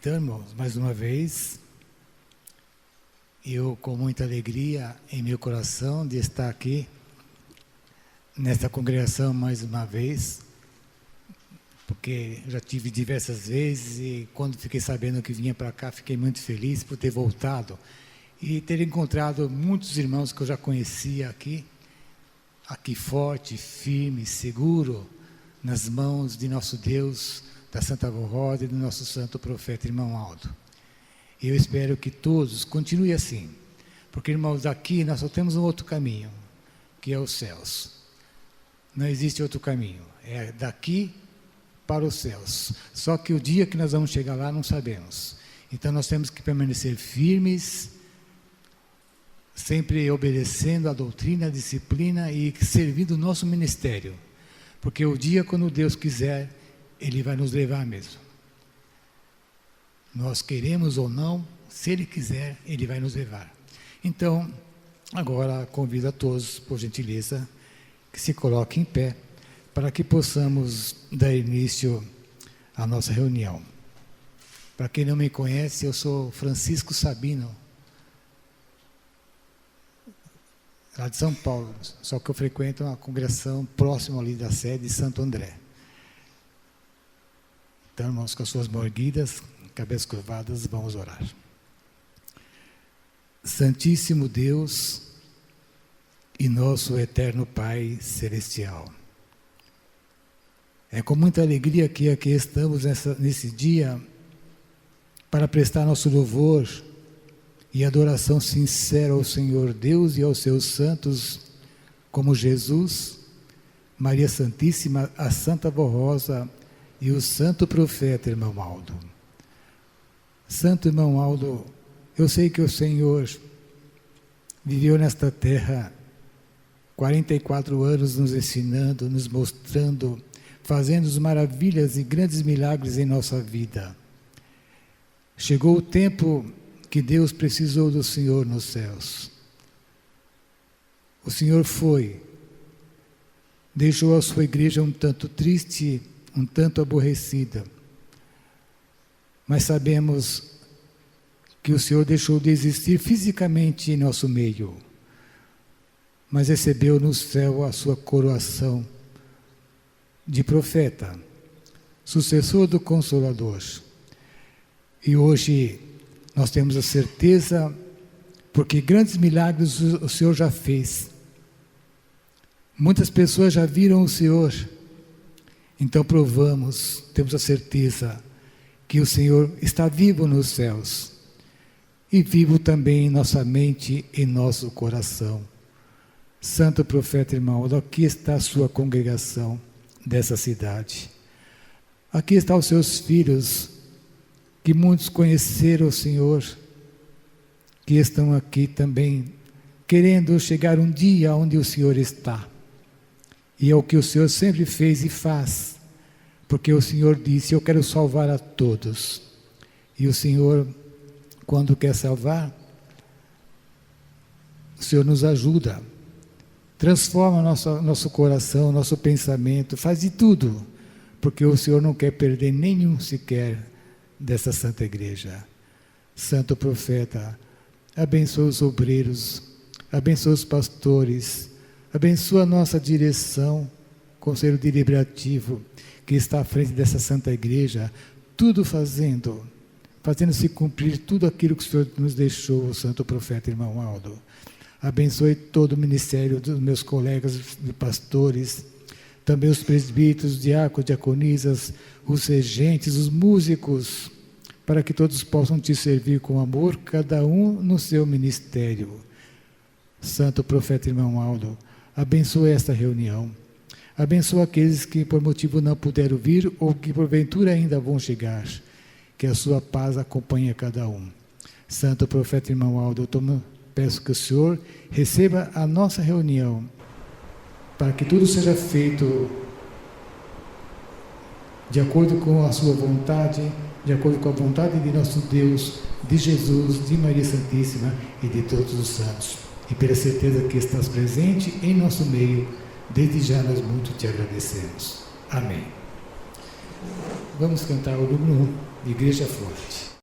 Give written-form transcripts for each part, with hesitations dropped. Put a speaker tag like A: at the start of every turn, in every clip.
A: Então, irmãos, mais uma vez, eu com muita alegria em meu coração de estar aqui, nesta congregação mais uma vez, porque já tive diversas vezes e quando fiquei sabendo que vinha para cá, fiquei muito feliz por ter voltado e ter encontrado muitos irmãos que eu já conhecia aqui forte, firme, seguro, nas mãos de nosso Deus, da Santa Avó Rosa e do nosso santo profeta, irmão Aldo. E eu espero que todos continuem assim, porque, irmãos, aqui nós só temos um outro caminho, que é os céus. Não existe outro caminho, é daqui para os céus. Só que o dia que nós vamos chegar lá não sabemos. Então nós temos que permanecer firmes, sempre obedecendo a doutrina, a disciplina e servindo o nosso ministério. Porque o dia quando Deus quiser, Ele vai nos levar mesmo. Nós queremos ou não, se Ele quiser, Ele vai nos levar. Então, agora convido a todos, por gentileza, que se coloquem em pé, para que possamos dar início à nossa reunião. Para quem não me conhece, eu sou Francisco Sabino, lá de São Paulo, só que eu frequento uma congregação próxima ali da sede de Santo André. Então, irmãos, com as suas mãos erguidas, cabeças curvadas, vamos orar. Santíssimo Deus e nosso eterno Pai Celestial, é com muita alegria que aqui estamos nesse dia para prestar nosso louvor e adoração sincera ao Senhor Deus e aos seus santos, como Jesus, Maria Santíssima, a Santa Avó Rosa e o santo profeta, irmão Aldo. Santo irmão Aldo, eu sei que o Senhor viveu nesta terra 44 anos nos ensinando, nos mostrando, fazendo maravilhas e grandes milagres em nossa vida. Chegou o tempo que Deus precisou do Senhor nos céus. O Senhor foi, deixou a sua igreja um tanto triste, um tanto aborrecida, mas sabemos que o Senhor deixou de existir fisicamente em nosso meio, mas recebeu no céu a sua coroação de profeta, sucessor do Consolador. E hoje nós temos a certeza, porque grandes milagres o Senhor já fez. Muitas pessoas já viram o Senhor. Então provamos, temos a certeza que o Senhor está vivo nos céus e vivo também em nossa mente e nosso coração. Santo profeta irmão, aqui está a sua congregação dessa cidade. Aqui estão os seus filhos, que muitos conheceram o Senhor, que estão aqui também, querendo chegar um dia onde o Senhor está. E é o que o Senhor sempre fez e faz, porque o Senhor disse, eu quero salvar a todos. E o Senhor, quando quer salvar, o Senhor nos ajuda, transforma nosso coração, nosso pensamento, faz de tudo, porque o Senhor não quer perder nenhum sequer dessa Santa Igreja. Santo profeta, abençoa os obreiros, abençoa os pastores, abençoa a nossa direção, Conselho Deliberativo, que está à frente dessa Santa Igreja, tudo fazendo-se cumprir tudo aquilo que o Senhor nos deixou, o Santo Profeta, irmão Aldo. Abençoe todo o ministério dos meus colegas de pastores, também os presbíteros, diáconos, diaconisas, os regentes, os músicos, para que todos possam te servir com amor, cada um no seu ministério. Santo Profeta, irmão Aldo, abençoe esta reunião. Abençoa aqueles que por motivo não puderam vir ou que porventura ainda vão chegar. Que a sua paz acompanhe a cada um. Santo Profeta, irmão Aldo, peço que o Senhor receba a nossa reunião, para que tudo seja feito de acordo com a sua vontade, de acordo com a vontade de nosso Deus, de Jesus, de Maria Santíssima e de todos os santos. E pela certeza que estás presente em nosso meio, desde já nós muito te agradecemos. Amém. Vamos cantar o número 1, Igreja Forte.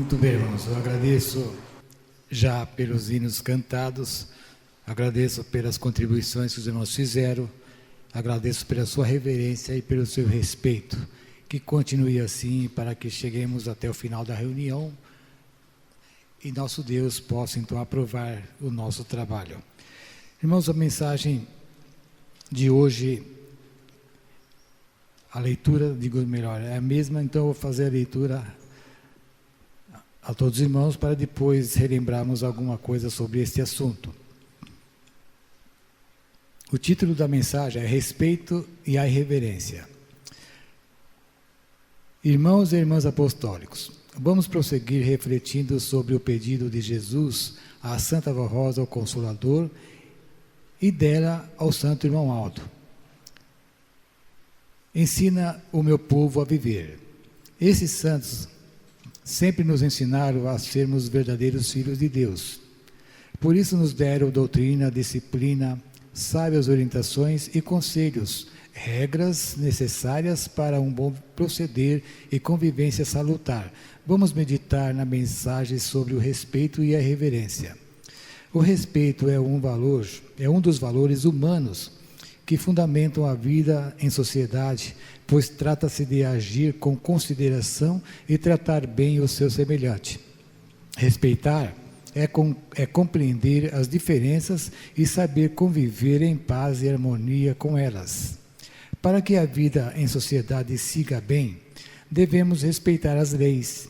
A: Muito bem, irmãos, eu agradeço já pelos hinos cantados, agradeço pelas contribuições que os irmãos fizeram, agradeço pela sua reverência e pelo seu respeito. Que continue assim para que cheguemos até o final da reunião e nosso Deus possa então aprovar o nosso trabalho. Irmãos, a mensagem de hoje, a leitura, digo melhor, é a mesma, então eu vou fazer a leitura a todos os irmãos para depois relembrarmos alguma coisa sobre este assunto. O título da mensagem é Respeito e a Irreverência. Irmãos e irmãs apostólicos, vamos prosseguir refletindo sobre o pedido de Jesus à Santa Vó Rosa, ao Consolador, e dela ao Santo Irmão Aldo. Ensina o meu povo a viver. Esses santos sempre nos ensinaram a sermos verdadeiros filhos de Deus. Por isso nos deram doutrina, disciplina, sábias orientações e conselhos, regras necessárias para um bom proceder e convivência salutar. Vamos meditar na mensagem sobre o respeito e a reverência. O respeito é um dos valores humanos que fundamentam a vida em sociedade, pois trata-se de agir com consideração e tratar bem o seu semelhante. Respeitar é compreender as diferenças e saber conviver em paz e harmonia com elas. Para que a vida em sociedade siga bem, devemos respeitar as leis,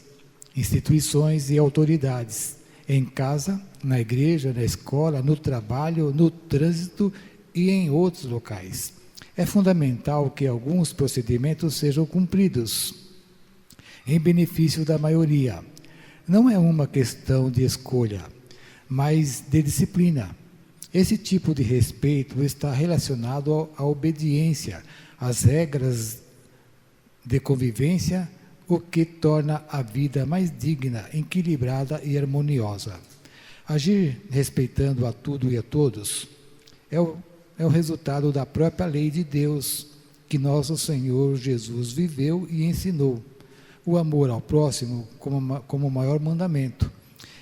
A: instituições e autoridades, em casa, na igreja, na escola, no trabalho, no trânsito e em outros locais. É fundamental que alguns procedimentos sejam cumpridos em benefício da maioria. Não é uma questão de escolha, mas de disciplina. Esse tipo de respeito está relacionado à obediência, às regras de convivência, o que torna a vida mais digna, equilibrada e harmoniosa. Agir respeitando a tudo e a todos é o resultado da própria lei de Deus, que nosso Senhor Jesus viveu e ensinou. O amor ao próximo como o maior mandamento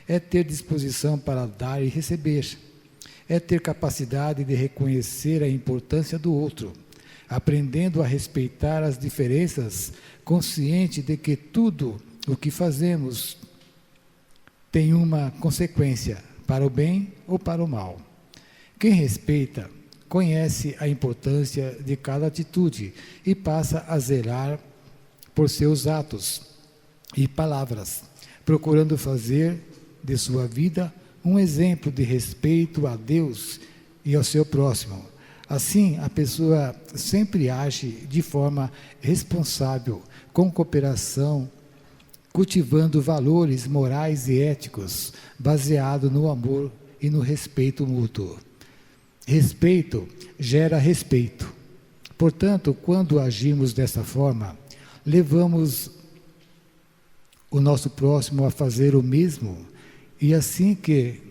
A: é ter disposição para dar e receber, é ter capacidade de reconhecer a importância do outro, aprendendo a respeitar as diferenças, consciente de que tudo o que fazemos tem uma consequência, para o bem ou para o mal. Quem respeita conhece a importância de cada atitude e passa a zelar por seus atos e palavras, procurando fazer de sua vida um exemplo de respeito a Deus e ao seu próximo. Assim, a pessoa sempre age de forma responsável, com cooperação, cultivando valores morais e éticos, baseado no amor e no respeito mútuo. Respeito gera respeito. Portanto, quando agimos dessa forma, levamos o nosso próximo a fazer o mesmo, e assim que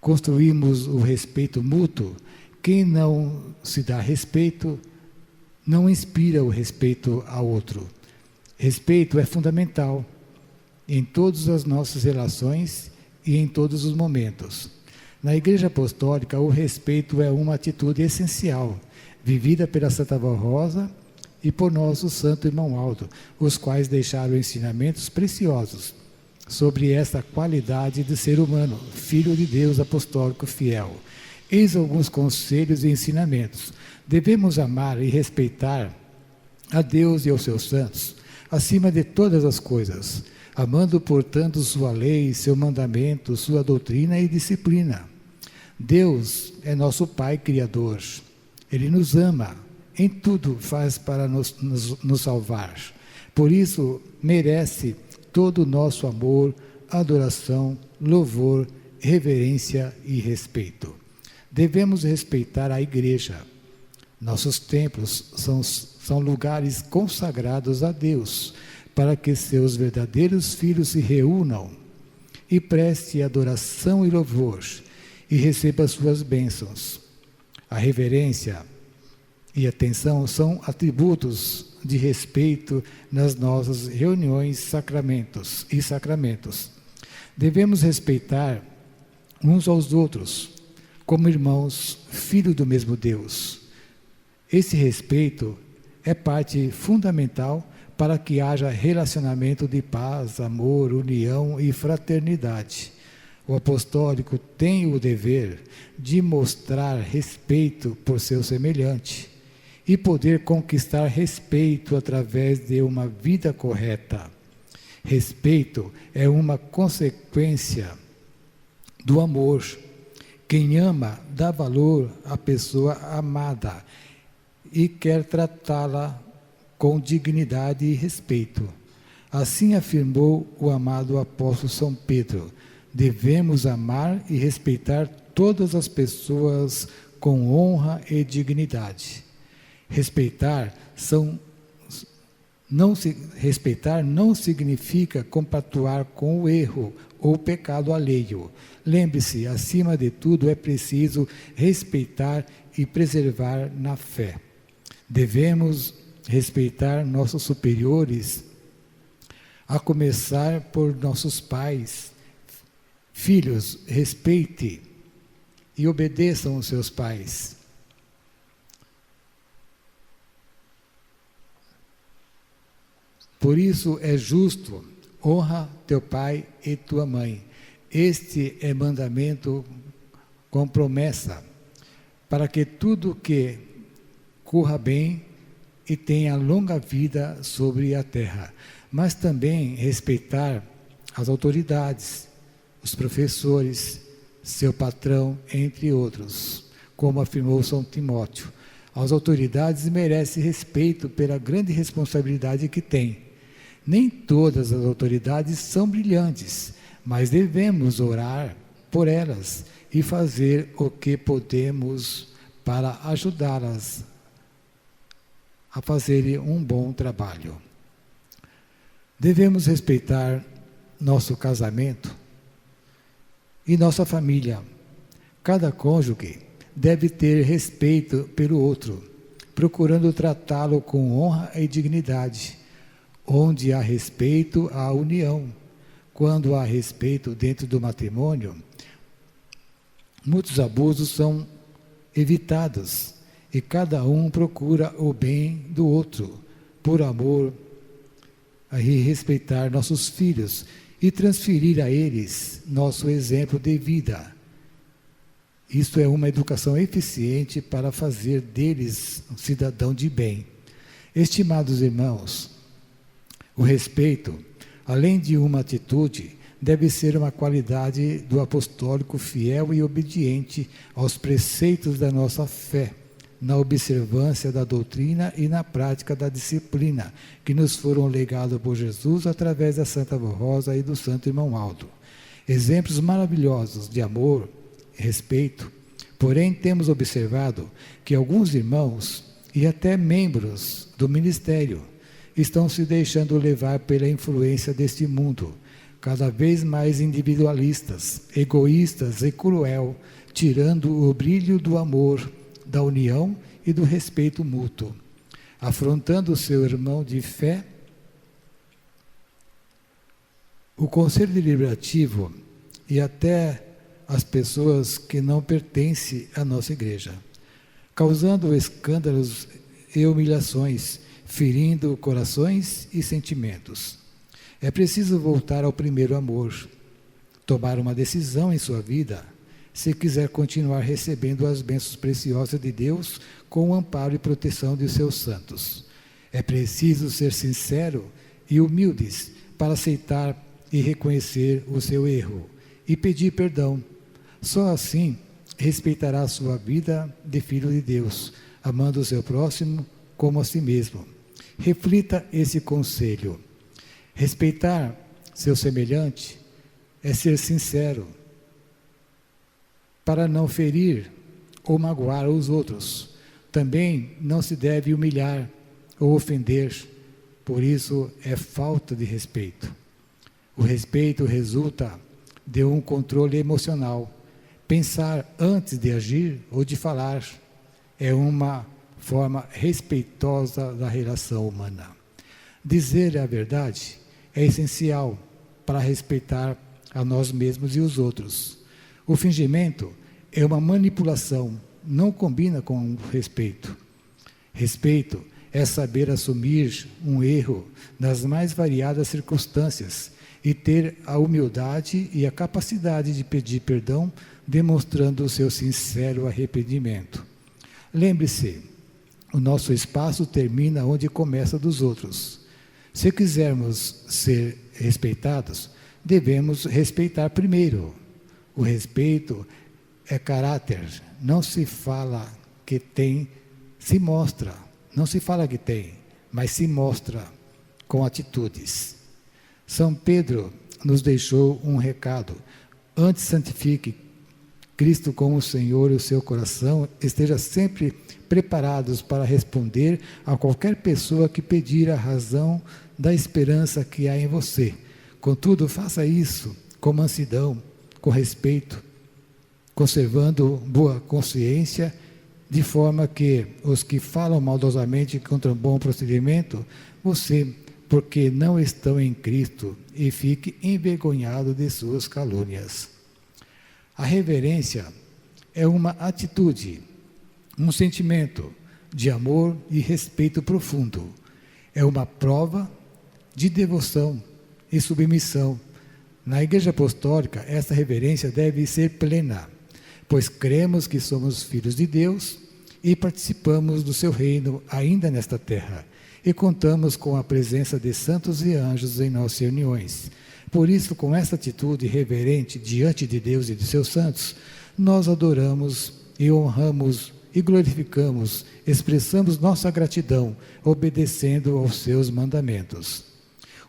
A: construímos o respeito mútuo, quem não se dá respeito, não inspira o respeito ao outro. Respeito é fundamental em todas as nossas relações e em todos os momentos. Na Igreja Apostólica, o respeito é uma atitude essencial, vivida pela Santa Vó Rosa e por nosso Santo Irmão Aldo, os quais deixaram ensinamentos preciosos sobre essa qualidade de ser humano, filho de Deus apostólico fiel. Eis alguns conselhos e ensinamentos. Devemos amar e respeitar a Deus e aos seus santos, acima de todas as coisas, amando, portanto, sua lei, seu mandamento, sua doutrina e disciplina. Deus é nosso Pai Criador. Ele nos ama, em tudo faz para nos salvar. Por isso, merece todo o nosso amor, adoração, louvor, reverência e respeito. Devemos respeitar a igreja. Nossos templos são lugares consagrados a Deus, para que seus verdadeiros filhos se reúnam e preste adoração e louvor e receba suas bênçãos. A reverência e atenção são atributos de respeito nas nossas reuniões e sacramentos. Devemos respeitar uns aos outros, como irmãos, filhos do mesmo Deus. Esse respeito é parte fundamental para que haja relacionamento de paz, amor, união e fraternidade. O apostólico tem o dever de mostrar respeito por seu semelhante e poder conquistar respeito através de uma vida correta. Respeito é uma consequência do amor. Quem ama dá valor à pessoa amada e quer tratá-la com dignidade e respeito. Assim afirmou o amado apóstolo São Pedro: devemos amar e respeitar todas as pessoas com honra e dignidade. Respeitar não significa compactuar com o erro ou o pecado alheio. Lembre-se, acima de tudo é preciso respeitar e preservar na fé. Devemos respeitar nossos superiores, a começar por nossos pais. Filhos, respeite e obedeçam os seus pais. Por isso é justo, honra teu pai e tua mãe. Este é mandamento com promessa, para que tudo que corra bem e tenha longa vida sobre a terra. Mas também respeitar as autoridades, os professores, seu patrão, entre outros, como afirmou São Timóteo. As autoridades merecem respeito pela grande responsabilidade que têm. Nem todas as autoridades são brilhantes, mas devemos orar por elas e fazer o que podemos para ajudá-las a fazerem um bom trabalho. Devemos respeitar nosso casamento e nossa família. Cada cônjuge deve ter respeito pelo outro, procurando tratá-lo com honra e dignidade. Onde há respeito, há união. Quando há respeito dentro do matrimônio, muitos abusos são evitados e cada um procura o bem do outro, por amor a respeitar nossos filhos e transferir a eles nosso exemplo de vida. Isto é uma educação eficiente para fazer deles um cidadão de bem. Estimados irmãos, o respeito, além de uma atitude, deve ser uma qualidade do apostólico fiel e obediente aos preceitos da nossa fé, na observância da doutrina e na prática da disciplina, que nos foram legados por Jesus através da Santa Avó Rosa e do Santo Irmão Aldo. Exemplos maravilhosos de amor e respeito. Porém, temos observado que alguns irmãos e até membros do ministério estão se deixando levar pela influência deste mundo, cada vez mais individualistas, egoístas e cruel, tirando o brilho do amor, da união e do respeito mútuo, afrontando o seu irmão de fé. O Conselho Deliberativo e até as pessoas que não pertencem à nossa igreja, causando escândalos e humilhações, ferindo corações e sentimentos. É preciso voltar ao primeiro amor, tomar uma decisão em sua vida, se quiser continuar recebendo as bênçãos preciosas de Deus com o amparo e proteção de seus santos. É preciso ser sincero e humildes para aceitar e reconhecer o seu erro e pedir perdão. Só assim respeitará a sua vida de filho de Deus, amando o seu próximo como a si mesmo. Reflita esse conselho. Respeitar seu semelhante é ser sincero, para não ferir ou magoar os outros. Também não se deve humilhar ou ofender, por isso é falta de respeito. O respeito resulta de um controle emocional. Pensar antes de agir ou de falar é uma forma respeitosa da relação humana. Dizer a verdade é essencial para respeitar a nós mesmos e os outros. O fingimento é uma manipulação, não combina com o respeito. Respeito é saber assumir um erro nas mais variadas circunstâncias e ter a humildade e a capacidade de pedir perdão, demonstrando o seu sincero arrependimento. Lembre-se, o nosso espaço termina onde começa dos outros. Se quisermos ser respeitados, devemos respeitar primeiro. O respeito é caráter, não se fala que tem, se mostra. Não se fala que tem, mas se mostra com atitudes. São Pedro nos deixou um recado. Antes santifique Cristo como Senhor e o seu coração, esteja sempre preparados para responder a qualquer pessoa que pedir a razão da esperança que há em você. Contudo, faça isso com mansidão, com respeito, conservando boa consciência, de forma que os que falam maldosamente contra um bom procedimento, você, porque não estão em Cristo, e fique envergonhado de suas calúnias. A reverência é uma atitude, um sentimento de amor e respeito profundo. É uma prova de devoção e submissão. Na Igreja Apostólica, essa reverência deve ser plena, pois cremos que somos filhos de Deus e participamos do seu reino ainda nesta terra, e contamos com a presença de santos e anjos em nossas reuniões. Por isso, com essa atitude reverente diante de Deus e de seus santos, nós adoramos e honramos e glorificamos, expressamos nossa gratidão, obedecendo aos seus mandamentos.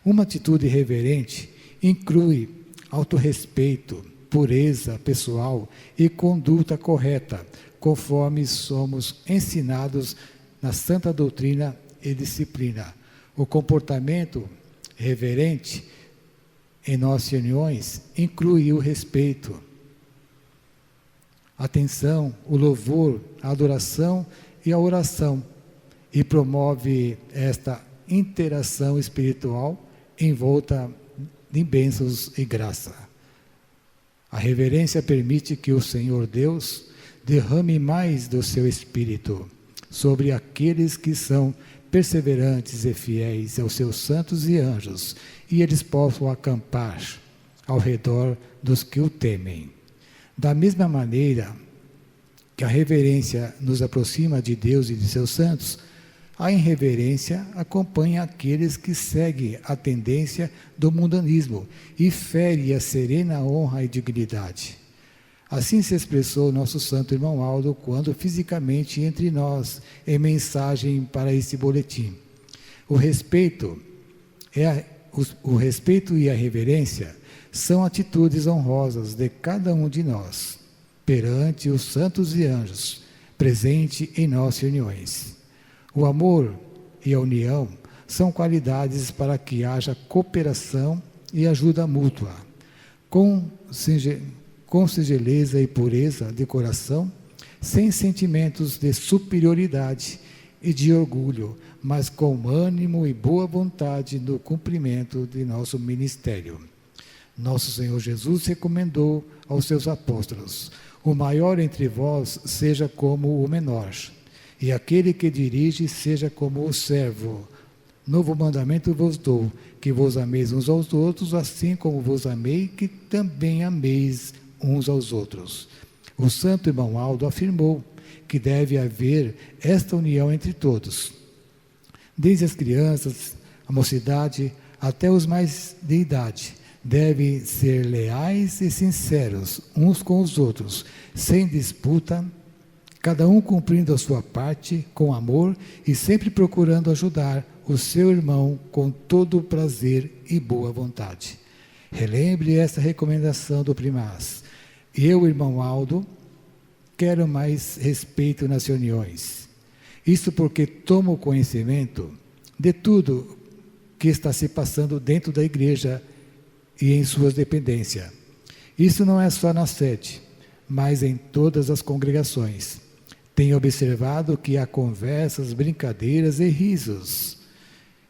A: Uma atitude reverente inclui autorrespeito, pureza pessoal e conduta correta, conforme somos ensinados na santa doutrina e disciplina. O comportamento reverente em nossas reuniões inclui o respeito, a atenção, o louvor, a adoração e a oração, e promove esta interação espiritual envolta em bênçãos e graça. A reverência permite que o Senhor Deus derrame mais do seu Espírito sobre aqueles que são perseverantes e fiéis aos seus santos e anjos, e eles possam acampar ao redor dos que o temem. Da mesma maneira que a reverência nos aproxima de Deus e de seus santos, a irreverência acompanha aqueles que seguem a tendência do mundanismo e fere a serena honra e dignidade. Assim se expressou nosso santo irmão Aldo quando fisicamente entre nós em mensagem para esse boletim. O respeito e a reverência são atitudes honrosas de cada um de nós perante os santos e anjos presente em nossas reuniões. O amor e a união são qualidades para que haja cooperação e ajuda mútua. Com singeleza e pureza de coração, sem sentimentos de superioridade e de orgulho, mas com ânimo e boa vontade no cumprimento de nosso ministério. Nosso Senhor Jesus recomendou aos seus apóstolos: o maior entre vós seja como o menor, e aquele que dirige seja como o servo. Novo mandamento vos dou, que vos ameis uns aos outros, assim como vos amei, que também ameis uns aos outros. O santo irmão Aldo afirmou que deve haver esta união entre todos, desde as crianças, a mocidade, até os mais de idade. Devem ser leais e sinceros uns com os outros, sem disputa, cada um cumprindo a sua parte com amor e sempre procurando ajudar o seu irmão com todo o prazer e boa vontade. Relembre essa recomendação do primaz. Eu, irmão Aldo, quero mais respeito nas reuniões. Isso porque tomo conhecimento de tudo que está se passando dentro da igreja e em suas dependências. Isso não é só na sede, mas em todas as congregações. Tenho observado que há conversas, brincadeiras e risos.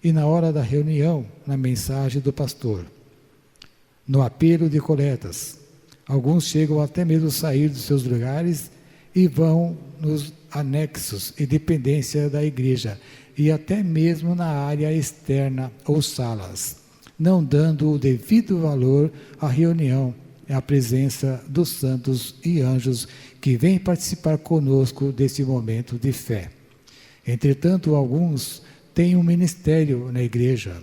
A: E na hora da reunião, na mensagem do pastor, no apelo de coletas, alguns chegam até mesmo sair dos seus lugares e vão nos anexos e dependência da igreja, e até mesmo na área externa ou salas, não dando o devido valor à reunião e à presença dos santos e anjos que vêm participar conosco desse momento de fé. Entretanto, alguns têm um ministério na igreja,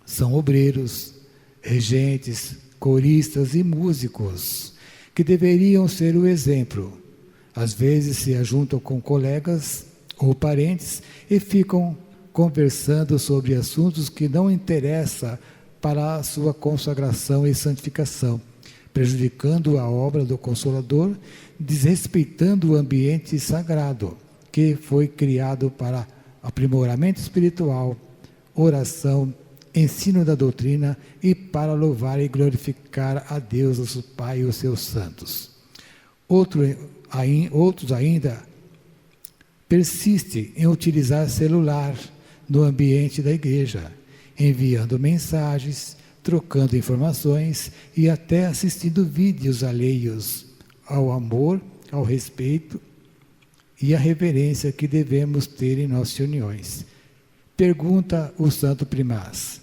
A: são obreiros, regentes, coristas e músicos, que deveriam ser o exemplo. Às vezes se ajuntam com colegas ou parentes e ficam conversando sobre assuntos que não interessam para a sua consagração e santificação, prejudicando a obra do Consolador, desrespeitando o ambiente sagrado que foi criado para aprimoramento espiritual, oração, ensino da doutrina e para louvar e glorificar a Deus, nosso Pai e os seus santos. Outros ainda persistem em utilizar celular no ambiente da igreja, enviando mensagens, trocando informações e até assistindo vídeos alheios ao amor, ao respeito e à reverência que devemos ter em nossas reuniões. Pergunta o Santo Primaz: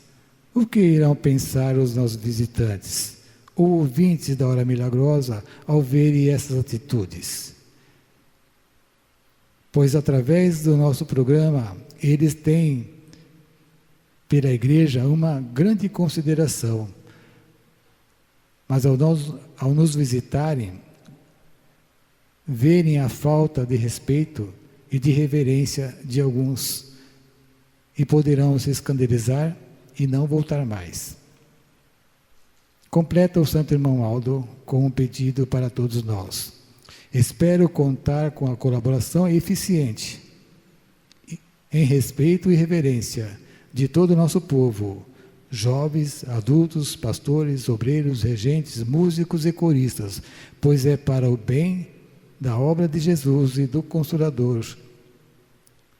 A: o que irão pensar os nossos visitantes, ou ouvintes da Hora Milagrosa, ao verem essas atitudes? Pois através do nosso programa, eles têm pela igreja uma grande consideração, mas ao nos visitarem, verem a falta de respeito e de reverência de alguns, e poderão se escandalizar e não voltar mais. Completa o Santo Irmão Aldo com um pedido para todos nós. Espero contar com a colaboração eficiente, em respeito e reverência, de todo o nosso povo, jovens, adultos, pastores, obreiros, regentes, músicos e coristas, pois é para o bem da obra de Jesus e do Consolador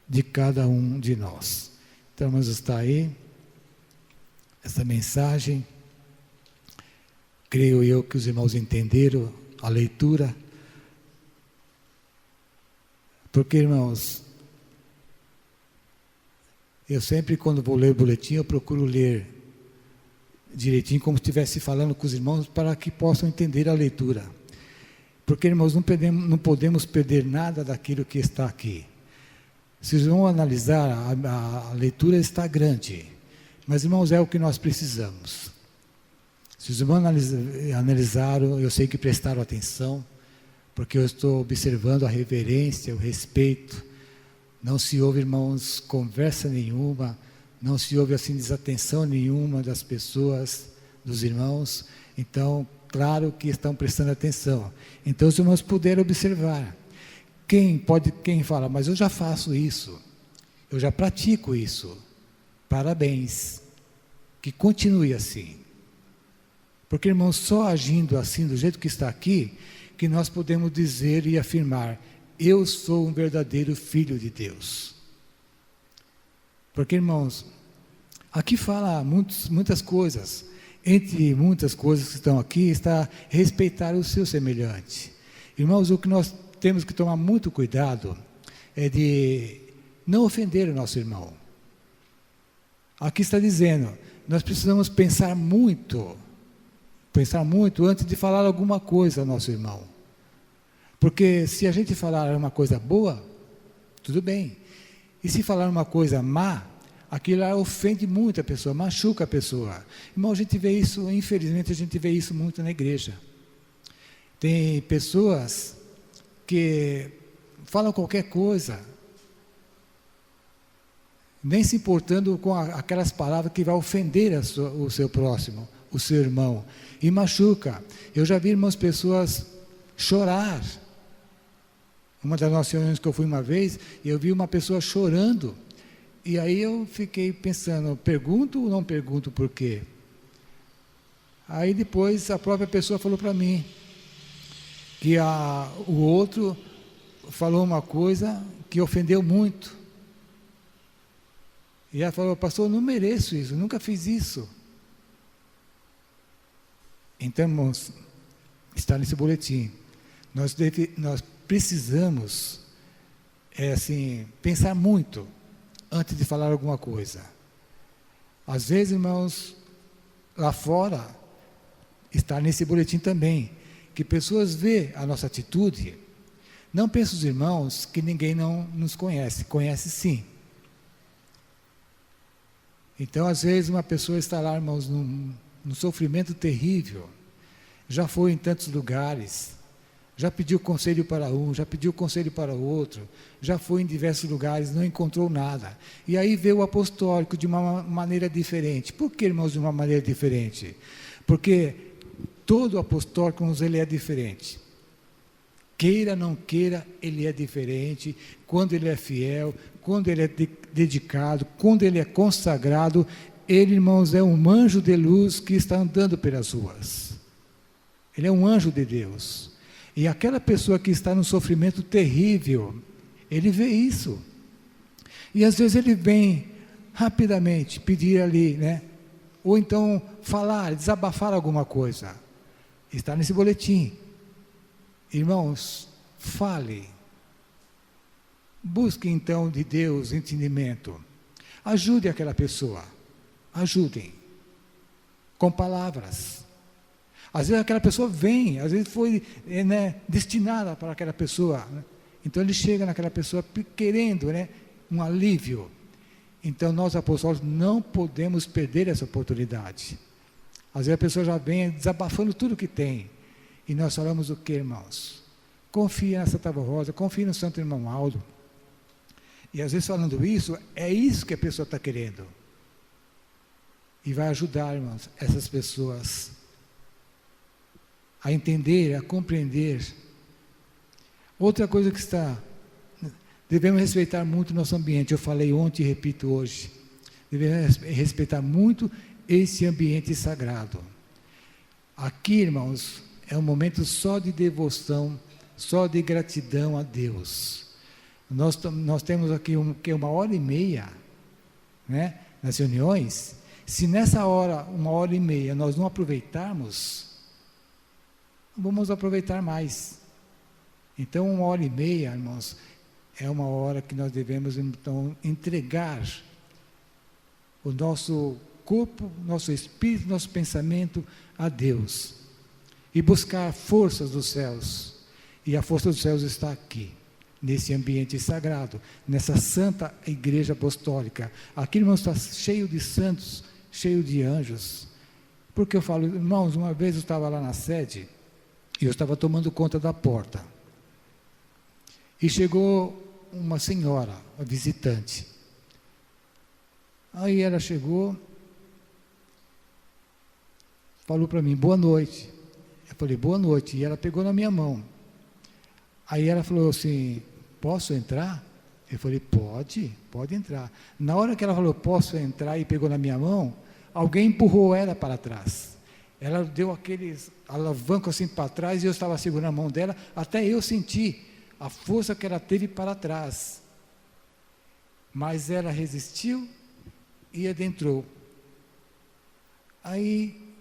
A: de cada um de nós. Então, mas está aí essa mensagem. Creio eu que os irmãos entenderam a leitura, porque, irmãos, eu sempre, quando vou ler o boletim, eu procuro ler direitinho, como se estivesse falando com os irmãos, para que possam entender a leitura. Porque, irmãos, não podemos perder nada daquilo que está aqui. Se vocês vão analisar, a leitura está grande, mas, irmãos, é o que nós precisamos. Se os irmãos analisaram, eu sei que prestaram atenção, porque eu estou observando a reverência, o respeito. Não se ouve, irmãos, conversa nenhuma, não se ouve assim desatenção nenhuma das pessoas, dos irmãos. Então, claro que estão prestando atenção. Então, os irmãos puderam observar. Quem fala, mas eu já faço isso, eu já pratico isso. Parabéns, que continue assim. Porque, irmãos, só agindo assim, do jeito que está aqui, que nós podemos dizer e afirmar: eu sou um verdadeiro filho de Deus. Porque, irmãos, aqui fala muitas coisas. Entre muitas coisas que estão aqui, está respeitar o seu semelhante. Irmãos, o que nós temos que tomar muito cuidado é de não ofender o nosso irmão. Aqui está dizendo, nós precisamos pensar muito antes de falar alguma coisa ao nosso irmão. Porque se a gente falar uma coisa boa, tudo bem. E se falar uma coisa má, aquilo ofende muito a pessoa, machuca a pessoa. Irmão, a gente vê isso, infelizmente, a gente vê isso muito na igreja. Tem pessoas que falam qualquer coisa, nem se importando com aquelas palavras que vai ofender o seu próximo, o seu irmão, e machuca. Eu já vi, irmãos, pessoas chorar. Uma das nossas reuniões que eu fui uma vez, eu vi uma pessoa chorando, e aí eu fiquei pensando, pergunto ou não pergunto por quê? Aí depois a própria pessoa falou para mim, que o outro falou uma coisa que ofendeu muito. E ela falou: pastor, eu não mereço isso, eu nunca fiz isso. Então, irmãos, está nesse boletim. Nós precisamos, pensar muito antes de falar alguma coisa. Às vezes, irmãos, lá fora, está nesse boletim também, que pessoas veem a nossa atitude. Não pensem os irmãos que ninguém não nos conhece. Conhece sim. Então, às vezes, uma pessoa está lá, irmãos, num sofrimento terrível. Já foi em tantos lugares. Já pediu conselho para um, já pediu conselho para o outro. Já foi em diversos lugares, não encontrou nada. E aí veio o apostólico de uma maneira diferente. Por que, irmãos, de uma maneira diferente? Porque todo apostólico, irmãos, ele é diferente. Queira, não queira, ele é diferente. Quando ele é fiel, quando ele é dedicado, quando ele é consagrado, ele, irmãos, é um anjo de luz que está andando pelas ruas. Ele é um anjo de Deus. E aquela pessoa que está num sofrimento terrível, ele vê isso. E às vezes ele vem rapidamente pedir ali, né? Ou então falar, desabafar alguma coisa. Está nesse boletim. Irmãos, fale. Busque então de Deus entendimento. Ajude aquela pessoa. Ajudem. Com palavras. Às vezes aquela pessoa vem, às vezes foi destinada para aquela pessoa. Né? Então ele chega naquela pessoa querendo um alívio. Então nós apóstolos não podemos perder essa oportunidade. Às vezes a pessoa já vem desabafando tudo que tem. E nós falamos o que, irmãos? Confie na Santa Rosa, confie no Santo Irmão Aldo. E às vezes falando isso, é isso que a pessoa está querendo. E vai ajudar, irmãos, essas pessoas a entender, a compreender. Outra coisa que devemos respeitar muito o nosso ambiente. Eu falei ontem e repito hoje. Devemos respeitar muito esse ambiente sagrado. Aqui, irmãos, é um momento só de devoção, só de gratidão a Deus. Nós temos aqui uma hora e meia, né, nas reuniões. Se nessa hora, uma hora e meia, nós não aproveitarmos, vamos aproveitar mais. Então, uma hora e meia, irmãos, é uma hora que nós devemos, então, entregar o nosso corpo, nosso espírito, nosso pensamento a Deus. E buscar forças dos céus. E a força dos céus está aqui, nesse ambiente sagrado, nessa santa igreja apostólica. Aqui, irmãos, está cheio de santos, cheio de anjos. Porque eu falo, irmãos, uma vez eu estava lá na sede, e eu estava tomando conta da porta. E chegou uma senhora, uma visitante. Aí ela chegou, falou para mim, boa noite. Eu falei, boa noite. E ela pegou na minha mão. Aí ela falou assim, posso entrar? Eu falei, pode entrar. Na hora que ela falou, posso entrar, e pegou na minha mão, alguém empurrou ela para trás. Ela deu aqueles alavancos assim para trás, e eu estava segurando a mão dela, até eu senti a força que ela teve para trás. Mas ela resistiu e adentrou. Aí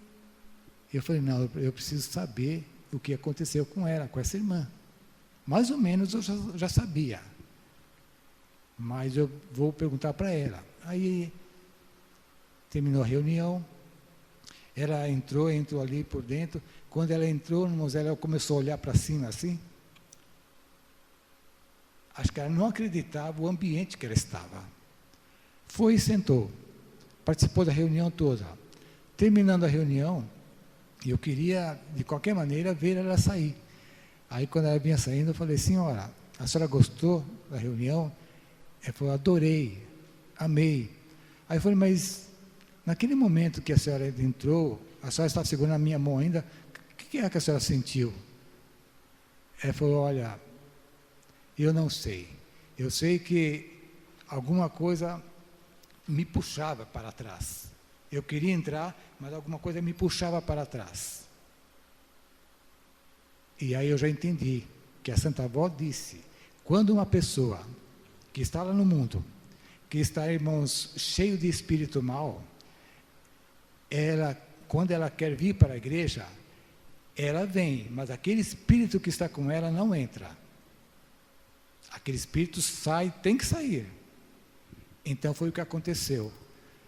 A: eu falei, não, eu preciso saber o que aconteceu com ela, com essa irmã. Mais ou menos eu já sabia. Mas eu vou perguntar para ela. Aí terminou a reunião. Ela entrou ali por dentro. Quando ela entrou, irmãos, ela começou a olhar para cima assim. Acho que ela não acreditava o ambiente que ela estava. Foi e sentou. Participou da reunião toda. Terminando a reunião, eu queria, de qualquer maneira, ver ela sair. Aí, quando ela vinha saindo, eu falei, senhora, a senhora gostou da reunião? Ela falou, adorei, amei. Aí eu falei, mas naquele momento que a senhora entrou, a senhora estava segurando a minha mão ainda, o que é que a senhora sentiu? Ela falou, olha, eu não sei. Eu sei que alguma coisa me puxava para trás. Eu queria entrar, mas alguma coisa me puxava para trás. E aí eu já entendi que a Santa Avó disse, Quando uma pessoa que está lá no mundo, que está, irmãos, cheio de espírito mal, quando ela quer vir para a igreja, ela vem, mas aquele espírito que está com ela não entra. Aquele espírito sai, tem que sair. Então foi o que aconteceu.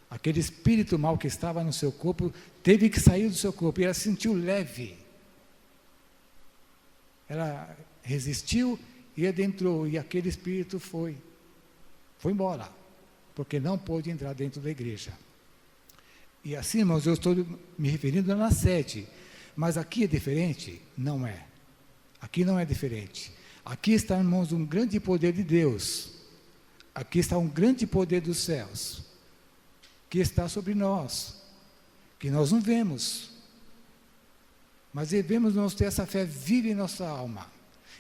A: Aquele espírito mal que estava no seu corpo, teve que sair do seu corpo, e ela se sentiu leve. Ela resistiu e adentrou, e aquele espírito foi embora, porque não pôde entrar dentro da igreja. E assim, irmãos, eu estou me referindo na sede, mas aqui é diferente? Não é. Aqui não é diferente. Aqui está, irmãos, um grande poder de Deus. Aqui está um grande poder dos céus, que está sobre nós, que nós não vemos, mas devemos nós ter essa fé viva em nossa alma,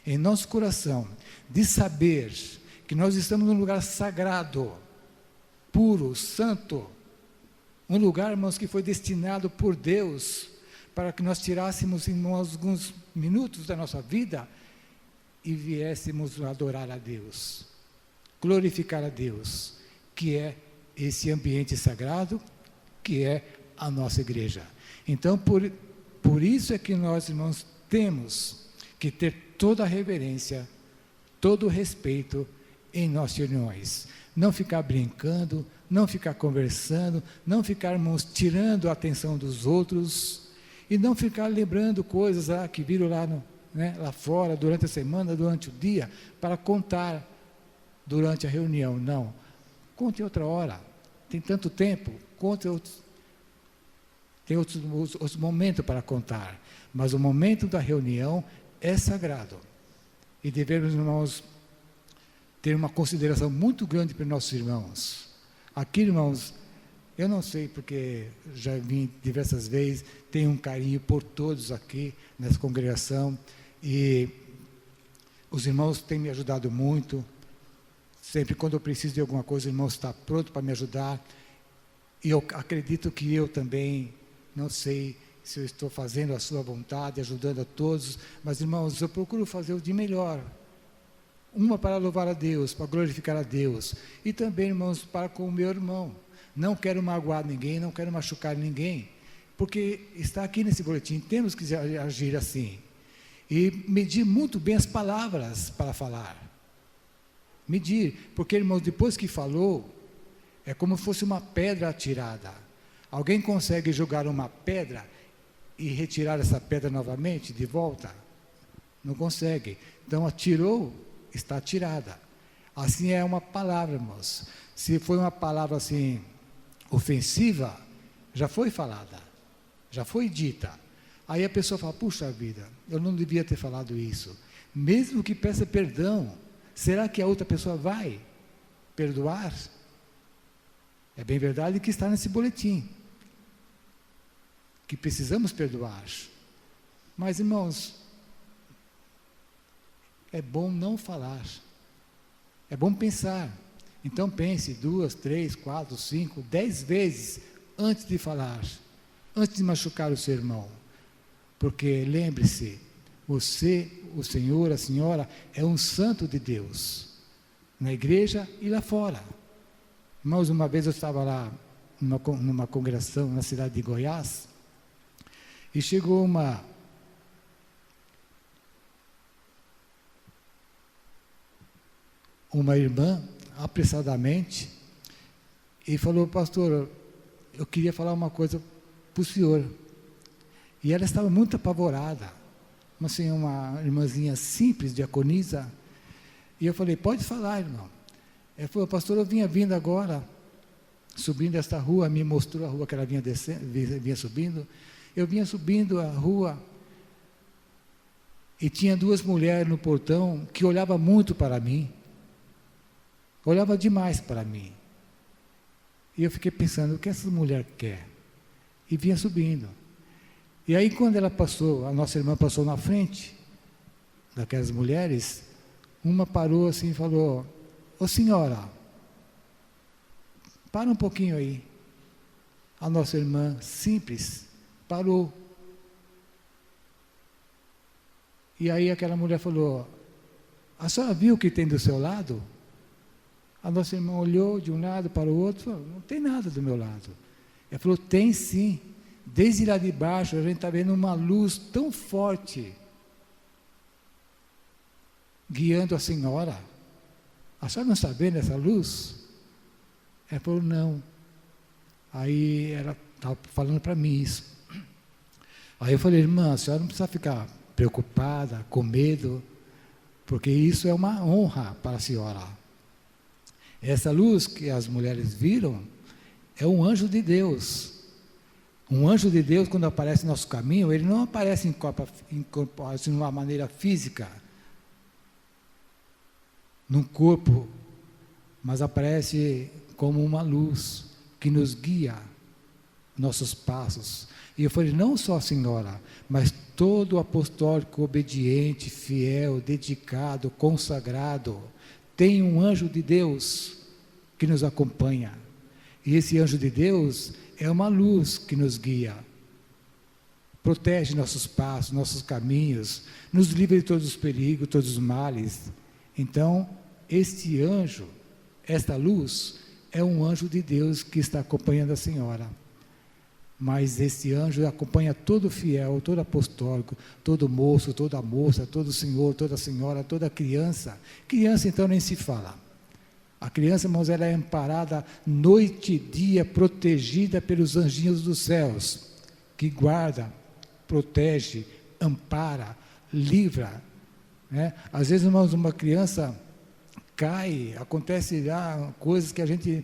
A: em nosso coração, de saber que nós estamos num lugar sagrado, puro, santo, um lugar, irmãos, que foi destinado por Deus, para que nós tirássemos em alguns minutos da nossa vida, e viéssemos adorar a Deus, glorificar a Deus, que é esse ambiente sagrado, que é a nossa igreja. Então, por isso é que nós, irmãos, temos que ter toda a reverência, todo o respeito em nossas reuniões. Não ficar brincando, não ficar conversando, não ficar, irmãos, tirando a atenção dos outros, e não ficar lembrando coisas que viram lá, lá fora, durante a semana, durante o dia, para contar durante a reunião. Não. Conte outra hora. Tem tanto tempo, conte outros. Tem outros momentos para contar. Mas o momento da reunião é sagrado. E devemos, irmãos, ter uma consideração muito grande para nossos irmãos. Aqui, irmãos, eu não sei, porque já vim diversas vezes, tenho um carinho por todos aqui nessa congregação, e os irmãos têm me ajudado muito. Sempre quando eu preciso de alguma coisa, o irmão está pronto para me ajudar. E eu acredito que eu também, não sei se eu estou fazendo a sua vontade, ajudando a todos, mas, irmãos, eu procuro fazer o de melhor. Uma para louvar a Deus, para glorificar a Deus. E também, irmãos, para com o meu irmão. Não quero magoar ninguém, não quero machucar ninguém, porque está aqui nesse boletim, temos que agir assim. E medir muito bem as palavras para falar. Medir, porque, irmãos, depois que falou, é como se fosse uma pedra atirada. Alguém consegue jogar uma pedra e retirar essa pedra novamente, de volta? Não consegue. Então, atirou, está atirada. Assim é uma palavra, irmãos. Se foi uma palavra assim, ofensiva, já foi falada, já foi dita. Aí a pessoa fala, puxa vida, eu não devia ter falado isso. Mesmo que peça perdão, será que a outra pessoa vai perdoar? É bem verdade que está nesse boletim, que precisamos perdoar. Mas, irmãos, é bom não falar, é bom pensar. Então pense 2, 3, 4, 5, 10 vezes antes de falar, antes de machucar o seu irmão. Porque lembre-se, você, o senhor, a senhora, é um santo de Deus, na igreja e lá fora. Irmãos, uma vez eu estava lá numa congregação na cidade de Goiás, e chegou uma irmã, apressadamente, e falou, pastor, eu queria falar uma coisa para o senhor. E ela estava muito apavorada, assim, uma irmãzinha simples, diaconisa. E eu falei, pode falar, irmão. Ela falou, pastor, eu vindo agora, subindo esta rua, me mostrou a rua que ela vinha subindo. Eu vinha subindo a rua, e tinha 2 mulheres no portão, que olhavam muito para mim. Olhava demais para mim. E eu fiquei pensando, o que essa mulher quer? E vinha subindo. E aí, quando ela passou, a nossa irmã passou na frente daquelas mulheres, uma parou assim e falou, ô senhora, para um pouquinho aí. A nossa irmã, simples, parou. E aí aquela mulher falou, A senhora viu o que tem do seu lado? A nossa irmã olhou de um lado para o outro e falou, não tem nada do meu lado. Ela falou, tem sim. Desde lá de baixo a gente está vendo uma luz tão forte guiando a senhora. A senhora não está vendo essa luz? Ela falou, não. Aí ela estava falando para mim isso. Aí eu falei, irmã, a senhora não precisa ficar preocupada, com medo, porque isso é uma honra para a senhora. Essa luz que as mulheres viram é um anjo de Deus. Um anjo de Deus, quando aparece no nosso caminho, ele não aparece em de uma maneira física, num corpo, mas aparece como uma luz que nos guia nossos passos. E eu falei, não só a senhora, mas todo apostólico obediente, fiel, dedicado, consagrado, tem um anjo de Deus que nos acompanha. E esse anjo de Deus é uma luz que nos guia, protege nossos passos, nossos caminhos, nos livra de todos os perigos, todos os males. Então, este anjo, esta luz, é um anjo de Deus que está acompanhando a senhora. Mas esse anjo acompanha todo fiel, todo apostólico, todo moço, toda moça, todo senhor, toda senhora, toda criança. Criança, então, nem se fala. A criança, irmãos, ela é amparada noite e dia, protegida pelos anjinhos dos céus, que guarda, protege, ampara, livra. Né? Às vezes, irmãos, uma criança cai, acontece coisas que a gente,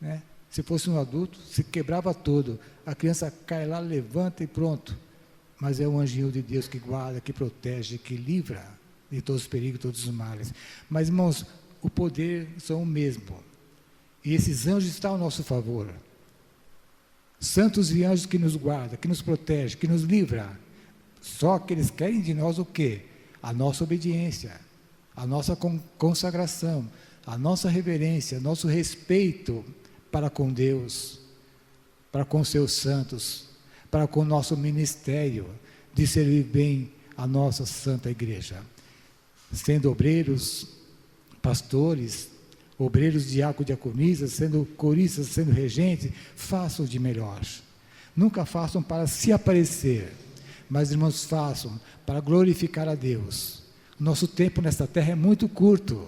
A: né, se fosse um adulto, se quebrava todo. A criança cai lá, levanta e pronto. Mas é o anjinho de Deus que guarda, que protege, que livra de todos os perigos, todos os males. Mas, irmãos, o poder são o mesmo. E esses anjos estão ao nosso favor. Santos e anjos que nos guardam, que nos protegem, que nos livram. Só que eles querem de nós o quê? A nossa obediência, a nossa consagração, a nossa reverência, nosso respeito para com Deus, para com seus santos, para com o nosso ministério de servir bem a nossa santa igreja. Sendo obreiros, pastores, obreiros, diáconos, diaconisas, sendo coristas, sendo regentes, façam de melhor. Nunca façam para se aparecer, mas, irmãos, façam para glorificar a Deus. Nosso tempo nesta terra é muito curto,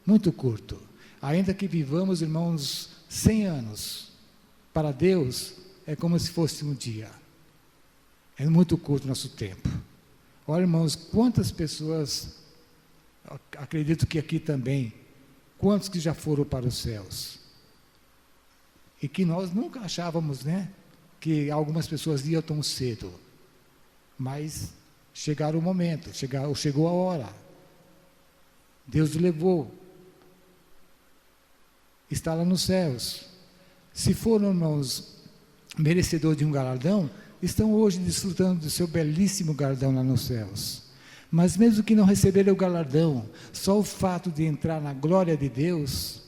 A: muito curto. Ainda que vivamos, irmãos, 100 anos, para Deus é como se fosse um dia. É muito curto o nosso tempo. Olha, irmãos, quantas pessoas, acredito que aqui também, quantos que já foram para os céus? E que nós nunca achávamos, né, que algumas pessoas iam tão cedo. Mas chegaram o momento, chegou a hora. Deus o levou. Está lá nos céus. Se foram, irmãos, merecedores de um galardão, estão hoje desfrutando do seu belíssimo galardão lá nos céus. Mas mesmo que não receberam o galardão, só o fato de entrar na glória de Deus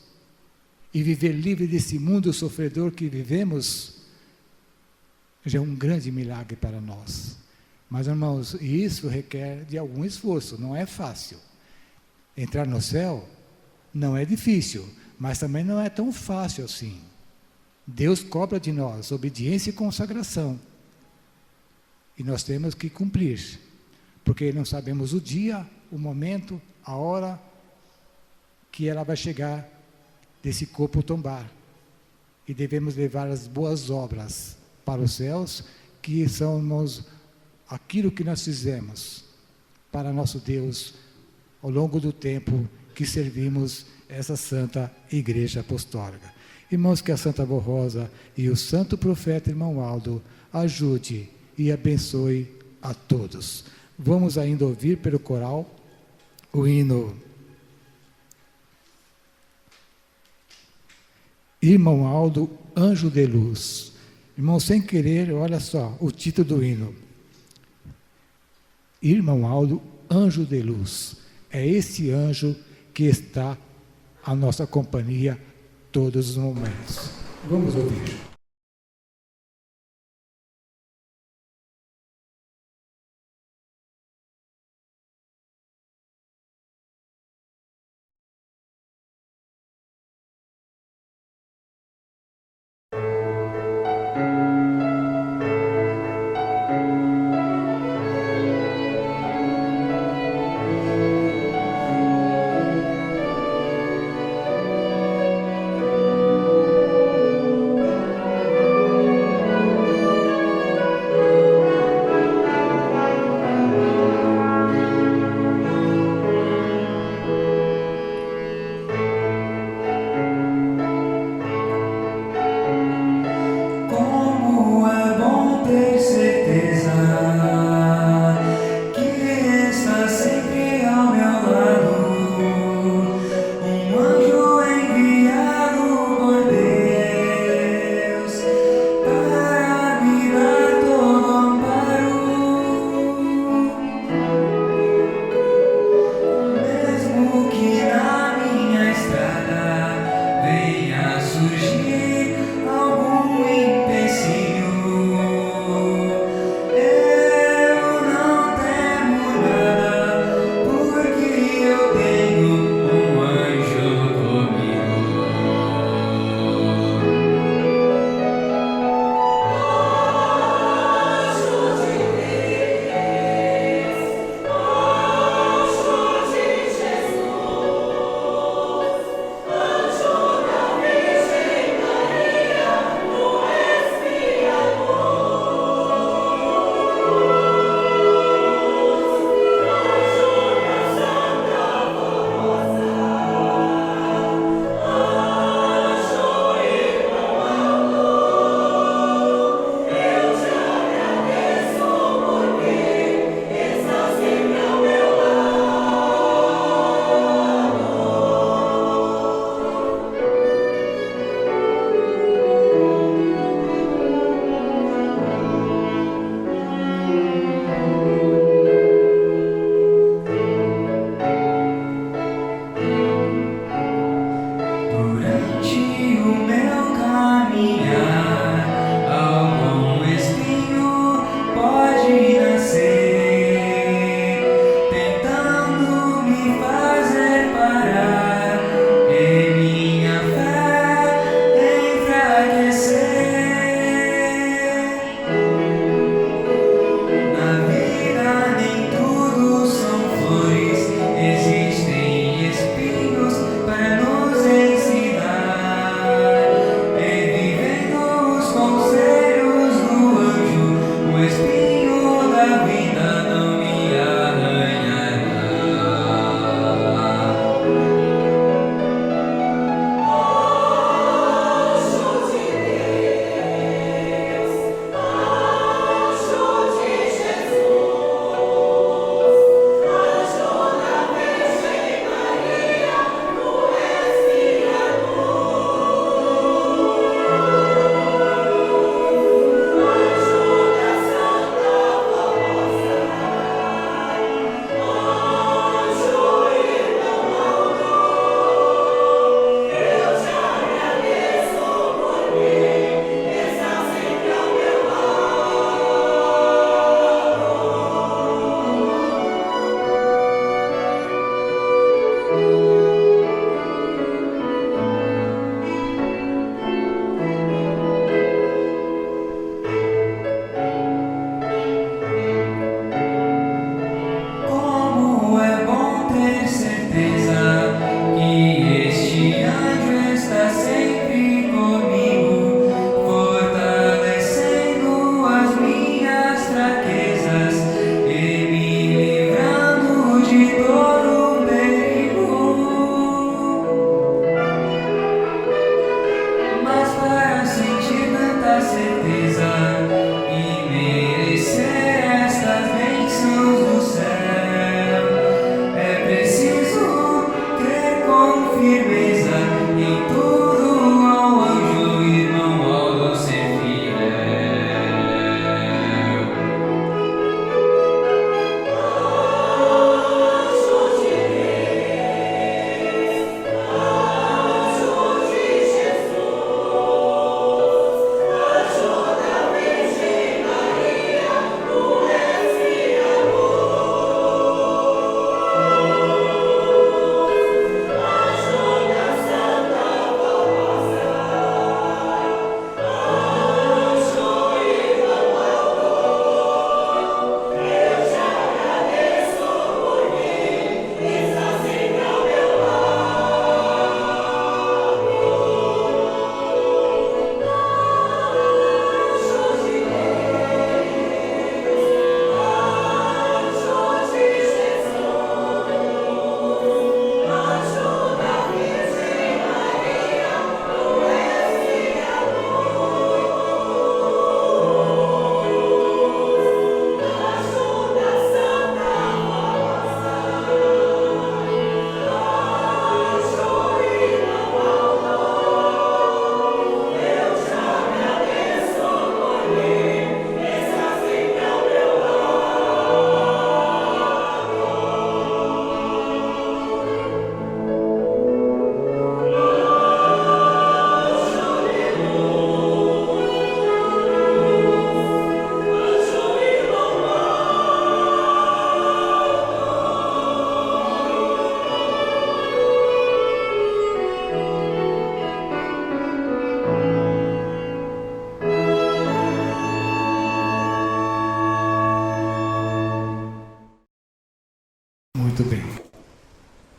A: e viver livre desse mundo sofredor que vivemos, já é um grande milagre para nós. Mas, irmãos, isso requer de algum esforço, não é fácil. Entrar no céu não é difícil, mas também não é tão fácil assim. Deus cobra de nós obediência e consagração. E nós temos que cumprir, porque não sabemos o dia, o momento, a hora que ela vai chegar desse corpo tombar. E devemos levar as boas obras para os céus, que são, irmãos, aquilo que nós fizemos para nosso Deus ao longo do tempo que servimos essa santa igreja apostólica. Irmãos, que a Santa Avó Rosa e o santo profeta irmão Aldo ajude e abençoe a todos. Vamos ainda ouvir pelo coral o hino Irmão Aldo, Anjo de Luz. Irmão, sem querer, olha só o título do hino. Irmão Aldo, Anjo de Luz. É esse anjo que está à nossa companhia todos os momentos. Vamos ouvir.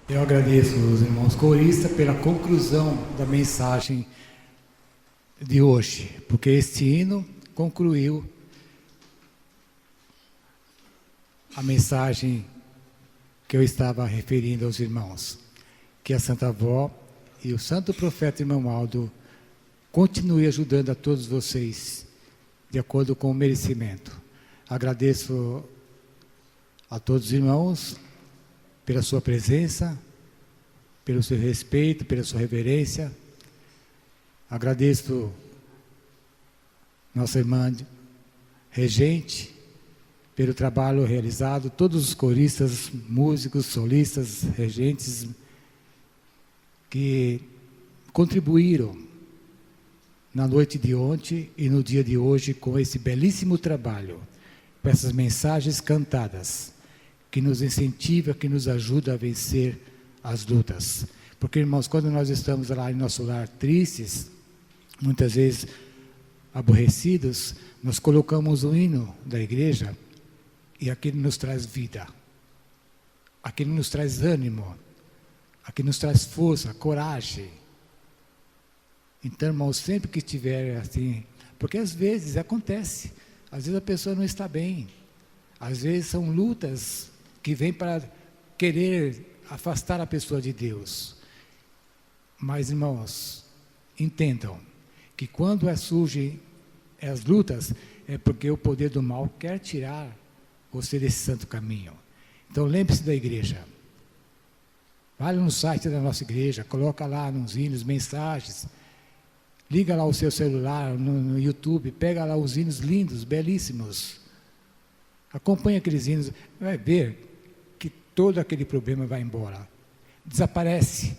A: Eu agradeço os irmãos coristas pela conclusão da mensagem de hoje, porque este hino concluiu a mensagem que eu estava referindo aos irmãos. Que a Santa Avó e o Santo Profeta Irmão Aldo continue ajudando a todos vocês, de acordo com o merecimento. Agradeço a todos os irmãos pela sua presença, pelo seu respeito, pela sua reverência. Agradeço nossa irmã regente pelo trabalho realizado, todos os coristas, músicos, solistas, regentes que contribuíram na noite de ontem e no dia de hoje com esse belíssimo trabalho, com essas mensagens cantadas, que nos incentiva, que nos ajuda a vencer as lutas. Porque, irmãos, quando nós estamos lá em nosso lar tristes, muitas vezes aborrecidos, nós colocamos o hino da igreja e aquilo nos traz vida, aquilo nos traz ânimo, aquilo nos traz força, coragem. Então, irmãos, sempre que estiver assim, porque às vezes acontece, às vezes a pessoa não está bem, às vezes são lutas que vêm para querer afastar a pessoa de Deus. Mas, irmãos, entendam que quando surgem as lutas, é porque o poder do mal quer tirar você desse santo caminho. Então, lembre-se da igreja. Vai no site da nossa igreja, coloca lá nos hinos, mensagens, liga lá o seu celular no YouTube, pega lá os hinos lindos, acompanha aqueles hinos, vai ver que todo aquele problema vai embora, desaparece.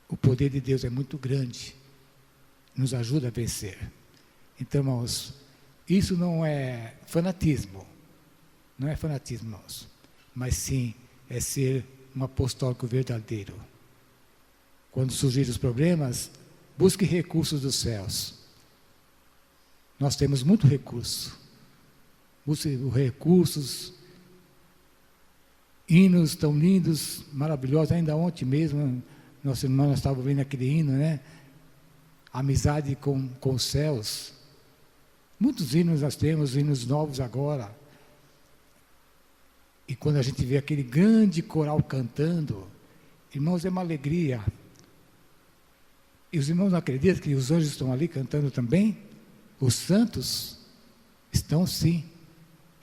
A: O poder de Deus é muito grande, nos ajuda a vencer. Então, irmãos, isso não é fanatismo, irmãos, mas sim é ser um apostólico verdadeiro. Quando surgirem os problemas, busque recursos dos céus. Nós temos muito recurso. Busque recursos, hinos tão lindos, maravilhosos. Ainda ontem mesmo, nosso irmão estava ouvindo aquele hino, né? Amizade com os céus. Muitos hinos nós temos, hinos novos agora. E quando a gente vê aquele grande coral cantando, irmãos, é uma alegria. E os irmãos não acreditam que os anjos estão ali cantando também? Os santos estão sim.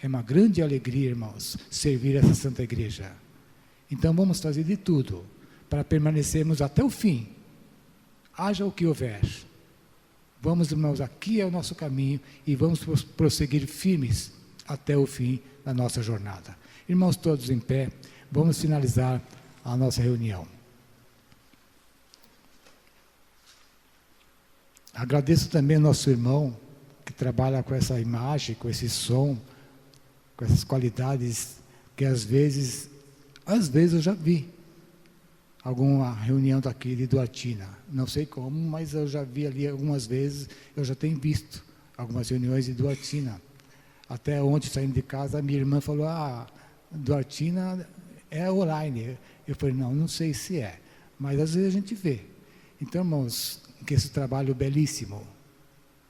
A: É uma grande alegria, irmãos, servir essa Santa Igreja. Então vamos fazer de tudo para permanecermos até o fim. Haja o que houver. Vamos, irmãos, aqui é o nosso caminho e vamos prosseguir firmes até o fim da nossa jornada. Irmãos, todos em pé, vamos finalizar a nossa reunião. Agradeço também ao nosso irmão que trabalha com essa imagem, com esse som, com essas qualidades que às vezes eu já vi alguma reunião daqui de Duartina. Não sei como, mas eu já vi ali algumas vezes, eu já tenho visto algumas reuniões de Duartina. Até ontem, saindo de casa, a minha irmã falou, Duartina é online. Eu falei, não sei se é, mas às vezes a gente vê. Então, irmãos, que esse trabalho belíssimo,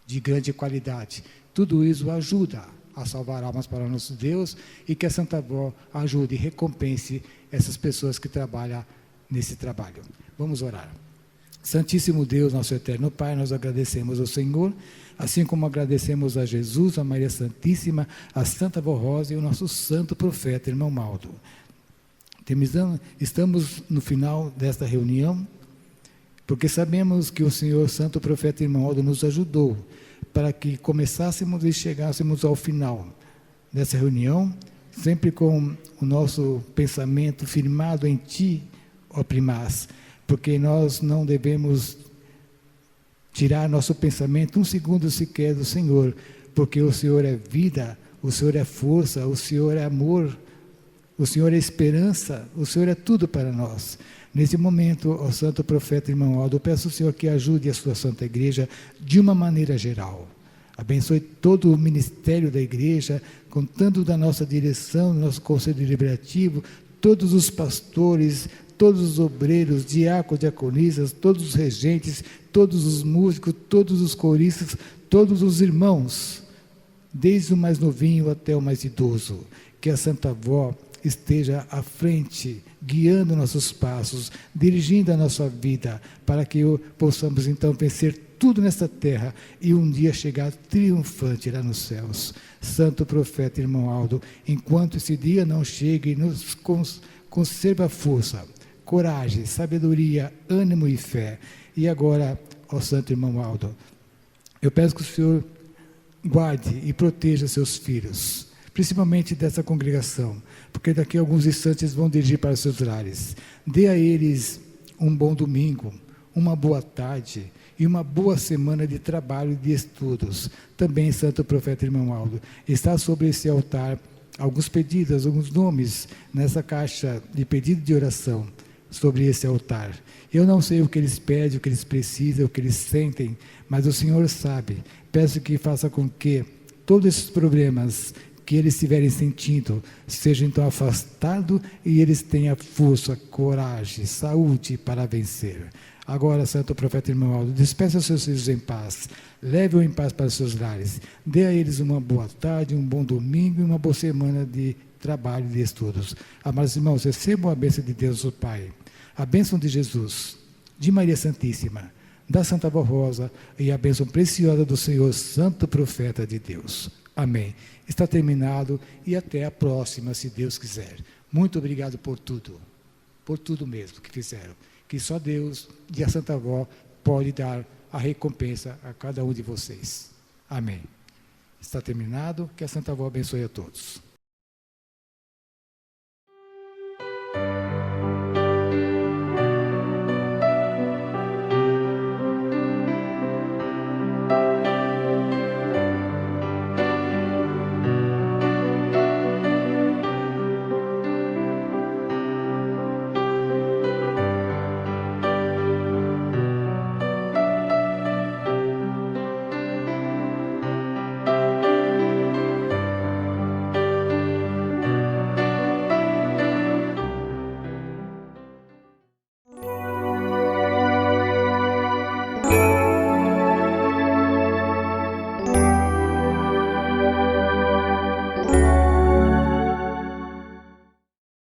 A: de grande qualidade, tudo isso ajuda a salvar almas para o nosso Deus e que a Santa Avó ajude e recompense essas pessoas que trabalham nesse trabalho. Vamos orar. Santíssimo Deus, nosso eterno Pai, nós agradecemos ao Senhor, assim como agradecemos a Jesus, a Maria Santíssima, a Santa Avó Rosa e o nosso Santo Profeta, Irmão Maldo. Estamos no final desta reunião, porque sabemos que o Senhor Santo Profeta Irmão Aldo nos ajudou para que começássemos e chegássemos ao final dessa reunião, sempre com o nosso pensamento firmado em Ti, ó Primaz, porque nós não devemos tirar nosso pensamento um segundo sequer do Senhor, porque o Senhor é vida, o Senhor é força, o Senhor é amor, o Senhor é esperança, o Senhor é tudo para nós. Nesse momento, ó Santo Profeta Irmão Aldo, eu peço ao Senhor que ajude a sua Santa Igreja de uma maneira geral. Abençoe todo o ministério da Igreja, contando da nossa direção, do nosso Conselho Deliberativo, todos os pastores, todos os obreiros, diáconos, diaconisas, todos os regentes, todos os músicos, todos os coristas, todos os irmãos, desde o mais novinho até o mais idoso, que a Santa Avó esteja à frente, guiando nossos passos, dirigindo a nossa vida, para que possamos então vencer tudo nesta terra e um dia chegar triunfante lá nos céus. Santo profeta irmão Aldo, enquanto esse dia não chegue, nos conserva força, coragem, sabedoria, ânimo e fé. E agora, ó Santo irmão Aldo, eu peço que o Senhor guarde e proteja seus filhos, principalmente dessa congregação, porque daqui a alguns instantes vão dirigir para os seus lares. Dê a eles um bom domingo, uma boa tarde e uma boa semana de trabalho e de estudos. Também, Santo Profeta Irmão Aldo, está sobre esse altar alguns pedidos, alguns nomes nessa caixa de pedido de oração sobre esse altar. Eu não sei o que eles pedem, o que eles precisam, o que eles sentem, mas o Senhor sabe. Peço que faça com que todos esses problemas que eles estiverem sentindo sejam então afastados e eles tenham força, coragem, saúde para vencer. Agora, Santo Profeta Irmão Aldo, despeça os seus filhos em paz, leve-os em paz para os seus lares, dê a eles uma boa tarde, um bom domingo e uma boa semana de trabalho e de estudos. Amados irmãos, recebam a bênção de Deus o Pai, a bênção de Jesus, de Maria Santíssima, da Santa Avó Rosa e a bênção preciosa do Senhor Santo Profeta de Deus. Amém. Está terminado e até a próxima, se Deus quiser. Muito obrigado por tudo mesmo que fizeram. Que só Deus e a Santa Avó pode dar a recompensa a cada um de vocês. Amém. Está terminado, que a Santa Avó abençoe a todos.